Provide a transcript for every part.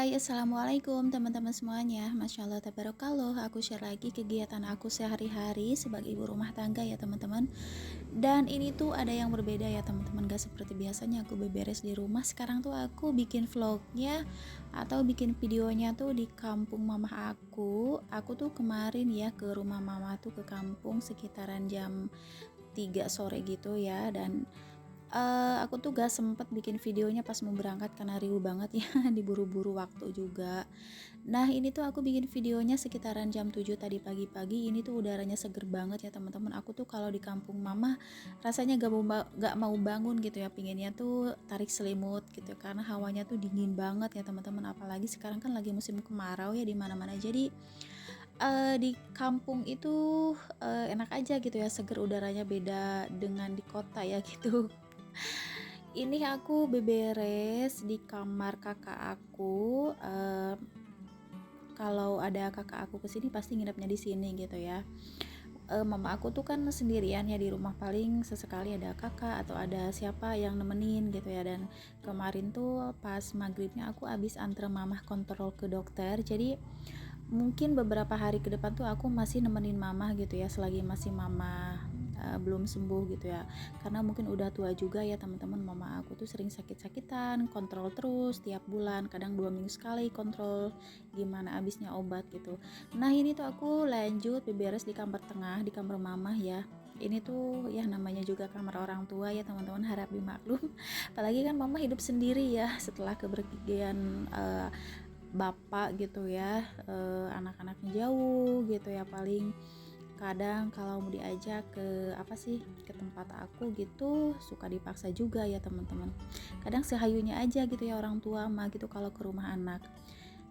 Hai, assalamualaikum teman-teman semuanya. Masya Allah, tabarakallah. Aku share lagi kegiatan aku sehari-hari sebagai ibu rumah tangga ya teman-teman. Dan ini tuh ada yang berbeda ya teman-teman. Gak seperti biasanya aku beberes di rumah. Sekarang tuh aku bikin vlognya atau bikin videonya tuh di kampung mama aku. Aku tuh kemarin ya ke rumah mama tuh ke kampung sekitaran jam 3 sore gitu ya. Dan aku tuh gak sempet bikin videonya pas mau berangkat karena riuh banget ya diburu-buru waktu juga. Nah ini tuh aku bikin videonya sekitaran jam 7 tadi pagi-pagi. Ini tuh udaranya seger banget ya teman-teman. Aku tuh kalau di kampung mama rasanya gak mau bangun gitu ya, pinginnya tuh tarik selimut gitu karena hawanya tuh dingin banget ya teman-teman. Apalagi sekarang kan lagi musim kemarau ya di mana-mana. Jadi di kampung itu enak aja gitu ya, seger, udaranya beda dengan di kota ya gitu. Ini aku beberes di kamar kakak aku. Kalau ada kakak aku kesini pasti nginepnya di sini gitu ya. Mama aku tuh kan sendirian ya di rumah, paling sesekali ada kakak atau ada siapa yang nemenin gitu ya. Dan kemarin tuh pas maghribnya aku abis antre mamah kontrol ke dokter, jadi mungkin beberapa hari ke depan tuh aku masih nemenin mama gitu ya selagi masih mama belum sembuh gitu ya, karena mungkin udah tua juga ya teman-teman. Mama aku tuh sering sakit-sakitan, kontrol terus tiap bulan, kadang 2 minggu sekali kontrol gimana abisnya obat gitu. Nah ini tuh aku lanjut beberes di kamar tengah, di kamar mama ya. Ini tuh ya namanya juga kamar orang tua ya teman-teman, harap dimaklum. Apalagi kan mama hidup sendiri ya setelah kepergian bapak gitu ya. Anak-anaknya jauh gitu ya, paling kadang kalau mau diajak ke apa sih, ke tempat aku gitu suka dipaksa juga ya teman-teman. Kadang sehayunya aja gitu ya orang tua mah gitu kalau ke rumah anak.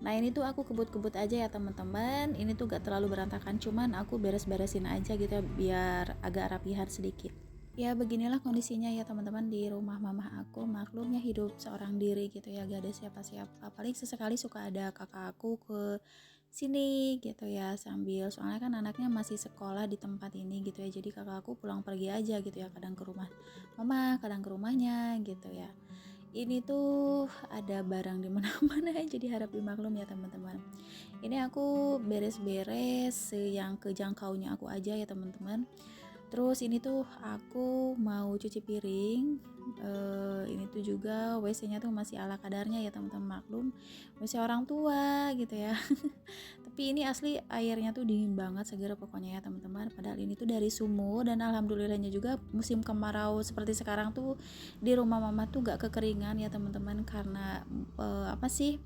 Nah ini tuh aku kebut-kebut aja ya teman-teman. Ini tuh gak terlalu berantakan, cuman aku beres-beresin aja gitu ya biar agak rapihan sedikit. Ya beginilah kondisinya ya teman-teman di rumah mamah aku. Maklumnya hidup seorang diri gitu ya, gak ada siapa-siapa. Paling sesekali suka ada kakak aku ke sini gitu ya, sambil soalnya kan anaknya masih sekolah di tempat ini gitu ya. Jadi kakak aku pulang pergi aja gitu ya, kadang ke rumah mama, kadang ke rumahnya gitu ya. Ini tuh ada barang di mana-mana jadi harap dimaklum ya teman-teman. Ini aku beres-beres yang kejangkaunya aku aja ya teman-teman. Terus ini tuh aku mau cuci piring. Ini tuh juga WC-nya tuh masih ala kadarnya ya teman-teman, maklum WC orang tua gitu ya. Tapi ini asli airnya tuh dingin banget, seger pokoknya ya teman-teman. Padahal ini tuh dari sumur, dan alhamdulillahnya juga musim kemarau seperti sekarang tuh di rumah mama tuh gak kekeringan ya teman-teman, karena apa sih,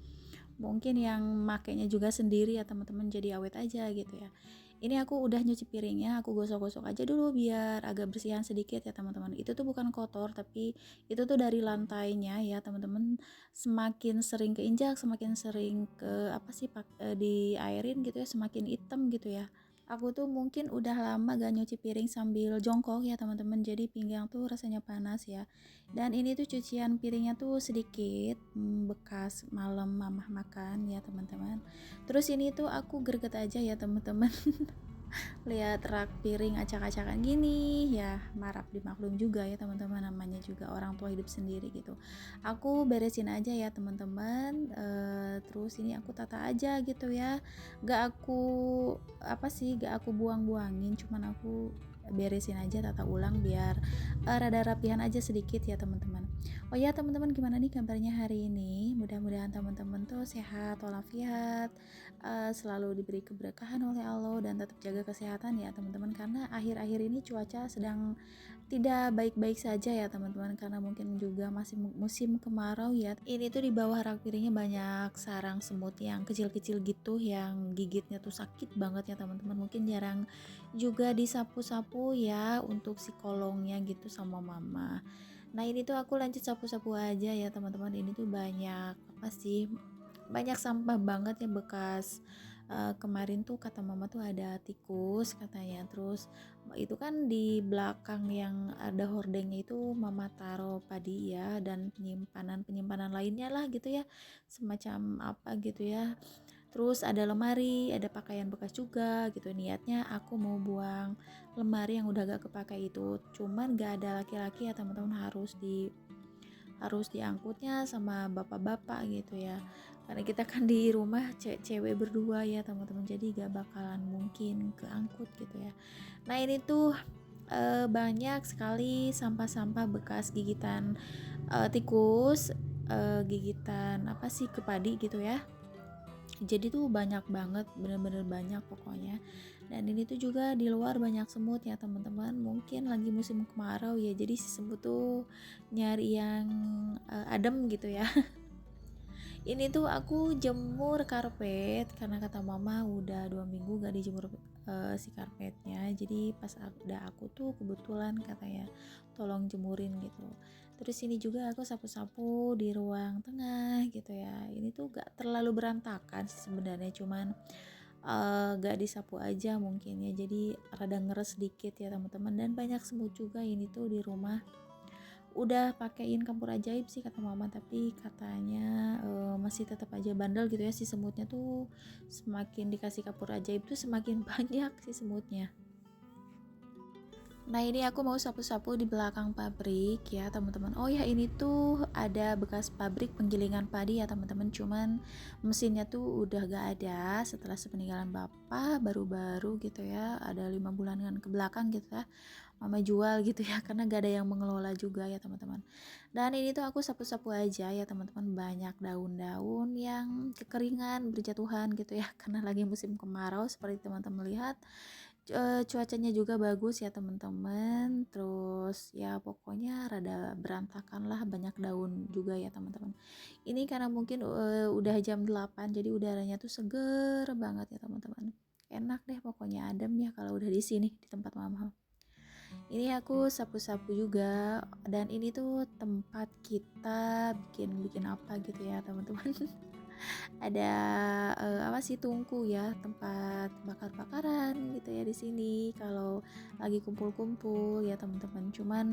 mungkin yang makainya juga sendiri ya teman-teman, jadi awet aja gitu ya. Ini aku udah nyuci piringnya, aku gosok-gosok aja dulu biar agak bersihan sedikit ya teman-teman. Itu tuh bukan kotor, tapi itu tuh dari lantainya ya teman-teman. Semakin sering keinjak, semakin sering ke apa sih diairin gitu ya, semakin hitam gitu ya. Aku tuh mungkin udah lama gak nyuci piring sambil jongkok ya teman-teman, jadi pinggang tuh rasanya panas ya. Dan ini tuh cucian piringnya tuh sedikit, bekas malam mamah makan ya teman-teman. Terus ini tuh aku greget aja ya teman-teman. Lihat rak piring acak-acakan gini ya, marap dimaklum juga ya teman-teman, namanya juga orang tua hidup sendiri gitu. Aku beresin aja ya teman-teman. Terus ini aku tata aja gitu ya, gak aku apa sih, gak aku buang-buangin, cuman aku beresin aja, tata ulang biar rada rapihan aja sedikit ya teman-teman. Oh ya teman-teman, gimana nih kabarnya hari ini? Mudah-mudahan teman-teman tuh sehat walafiat, selalu diberi keberkahan oleh Allah, dan tetap jaga kesehatan ya teman-teman, karena akhir-akhir ini cuaca sedang tidak baik-baik saja ya teman-teman, karena mungkin juga masih musim kemarau ya. Ini tuh di bawah rak piringnya banyak sarang semut yang kecil-kecil gitu, yang gigitnya tuh sakit banget ya teman-teman. Mungkin jarang juga disapu-sapu ya untuk si kolongnya gitu sama mama. Nah ini tuh aku lanjut sapu-sapu aja ya teman-teman. Ini tuh banyak apa sih, banyak sampah banget ya bekas. Kemarin tuh kata mama tuh ada tikus katanya. Terus itu kan di belakang yang ada hordengnya itu mama taruh padi ya, dan penyimpanan lainnya lah gitu ya, semacam apa gitu ya. Terus ada lemari, ada pakaian bekas juga gitu. Niatnya aku mau buang lemari yang udah gak kepakai itu, cuman gak ada laki-laki ya teman-teman, harus di harus diangkutnya sama bapak-bapak gitu ya, karena kita kan di rumah cewek berdua ya teman-teman, jadi gak bakalan mungkin keangkut gitu ya. Nah ini tuh banyak sekali sampah-sampah bekas gigitan tikus, gigitan apa sih, kepadi gitu ya. Jadi tuh banyak banget, bener-bener banyak pokoknya. Dan ini tuh juga di luar banyak semut ya teman-teman, mungkin lagi musim kemarau ya, jadi si semut tuh nyari yang adem gitu ya. Ini tuh aku jemur karpet karena kata mama udah 2 minggu gak dijemur si karpetnya, jadi pas ada aku tuh kebetulan katanya tolong jemurin gitu. Terus ini juga aku sapu-sapu di ruang tengah gitu ya, ini tuh gak terlalu berantakan sih sebenarnya, cuman gak disapu aja mungkin ya, jadi rada ngeres sedikit ya teman-teman. Dan banyak semut juga ini tuh di rumah. Udah pakein kapur ajaib sih kata mama, tapi katanya masih tetap aja bandel gitu ya si semutnya tuh, semakin dikasih kapur ajaib tuh semakin banyak si semutnya. Nah ini aku mau sapu-sapu di belakang pabrik ya teman-teman. Oh ya, ini tuh ada bekas pabrik penggilingan padi ya teman-teman, cuman mesinnya tuh udah gak ada setelah sepeninggalan bapak baru-baru gitu ya, ada 5 bulanan ke belakang gitu ya, mama jual gitu ya, karena gak ada yang mengelola juga ya teman-teman. Dan ini tuh aku sapu-sapu aja ya teman-teman, banyak daun-daun yang kekeringan berjatuhan gitu ya, karena lagi musim kemarau seperti teman-teman lihat. Cuacanya juga bagus ya teman-teman, terus ya pokoknya rada berantakan lah, banyak daun juga ya teman-teman. Ini karena mungkin udah jam 8, jadi udaranya tuh seger banget ya teman-teman, enak deh pokoknya, adem ya kalau udah di sini di tempat mama. Ini aku sapu-sapu juga, dan ini tuh tempat kita bikin bikin apa gitu ya teman-teman. Ada apa sih, tungku ya, tempat bakar-bakaran gitu ya di sini kalau lagi kumpul-kumpul ya teman-teman. Cuman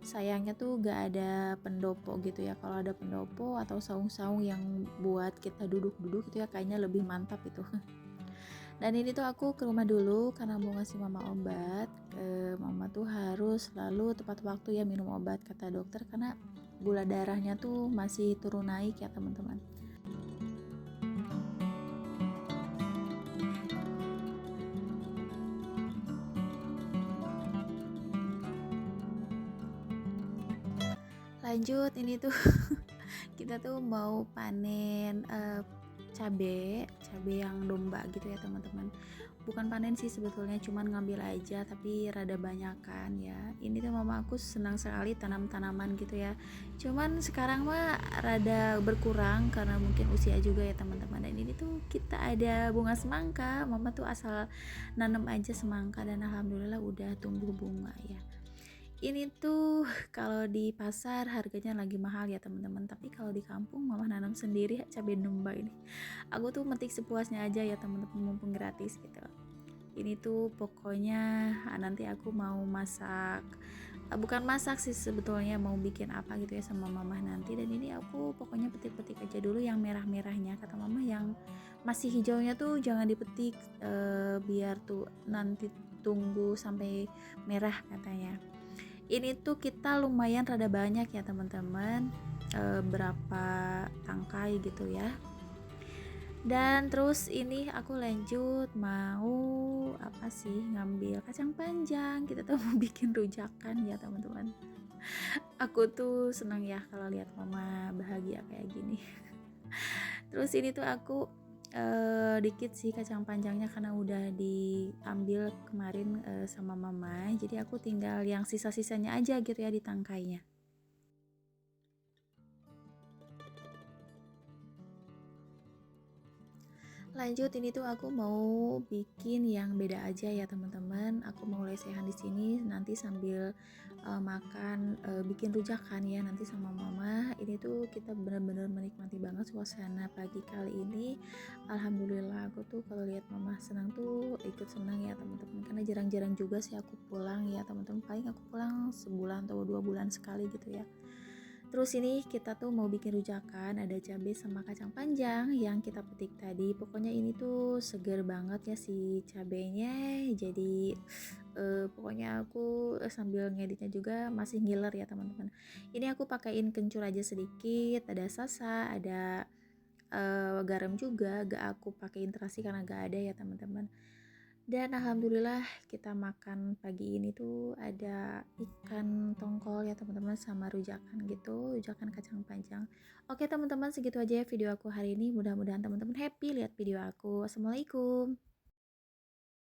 sayangnya tuh gak ada pendopo gitu ya. Kalau ada pendopo atau saung-saung yang buat kita duduk-duduk itu ya kayaknya lebih mantap itu. Dan ini tuh aku ke rumah dulu karena mau ngasih mama obat. Mama tuh harus selalu tepat waktu ya minum obat kata dokter, karena gula darahnya tuh masih turun naik ya teman-teman. Lanjut, ini tuh kita tuh mau panen cabe yang domba gitu ya teman-teman. Bukan panen sih sebetulnya, cuman ngambil aja, tapi rada banyak kan ya. Ini tuh mama aku senang sekali tanam tanaman gitu ya, cuman sekarang mah rada berkurang karena mungkin usia juga ya teman-teman. Dan ini tuh kita ada bunga semangka, mama tuh asal nanam aja semangka dan alhamdulillah udah tumbuh bunga ya. Ini tuh kalau di pasar harganya lagi mahal ya teman-teman, tapi kalau di kampung mama nanam sendiri cabai domba ini. Aku tuh metik sepuasnya aja ya teman-teman, mumpung gratis gitu. Ini tuh pokoknya nanti aku mau masak, bukan masak sih sebetulnya, mau bikin apa gitu ya sama mama nanti. Dan ini aku pokoknya petik-petik aja dulu yang merah-merahnya, kata mama yang masih hijaunya tuh jangan dipetik, biar tuh nanti tunggu sampai merah katanya. Ini tuh kita lumayan rada banyak ya teman-teman, berapa tangkai gitu ya. Dan terus ini aku lanjut mau apa sih, ngambil kacang panjang, kita tuh mau bikin rujakan ya teman-teman. Aku tuh senang ya kalau lihat mama bahagia kayak gini. Terus ini tuh aku dikit sih kacang panjangnya karena udah diambil kemarin sama mama, jadi aku tinggal yang sisa-sisanya aja gitu ya di tangkainya. Lanjut, ini tuh aku mau bikin yang beda aja ya teman-teman. Aku mau lesehan di sini nanti sambil makan, bikin rujakan ya nanti sama mama. Ini tuh kita benar-benar menikmati banget suasana pagi kali ini. Alhamdulillah, aku tuh kalau lihat mama senang tuh ikut senang ya teman-teman. Karena jarang-jarang juga sih aku pulang ya teman-teman. Paling aku pulang sebulan atau 2 bulan sekali gitu ya. Terus ini kita tuh mau bikin rujakan, ada cabai sama kacang panjang yang kita petik tadi. Pokoknya ini tuh seger banget ya si cabenya. Jadi pokoknya aku sambil ngeditnya juga masih ngiler ya teman-teman. Ini aku pakein kencur aja sedikit, ada sasa, ada garam juga, gak aku pakein terasi karena gak ada ya teman-teman. Dan alhamdulillah kita makan pagi ini tuh ada ikan tongkol ya teman-teman, sama rujakan gitu, rujakan kacang panjang. Oke teman-teman, segitu aja ya video aku hari ini. Mudah-mudahan teman-teman happy lihat video aku. Assalamualaikum.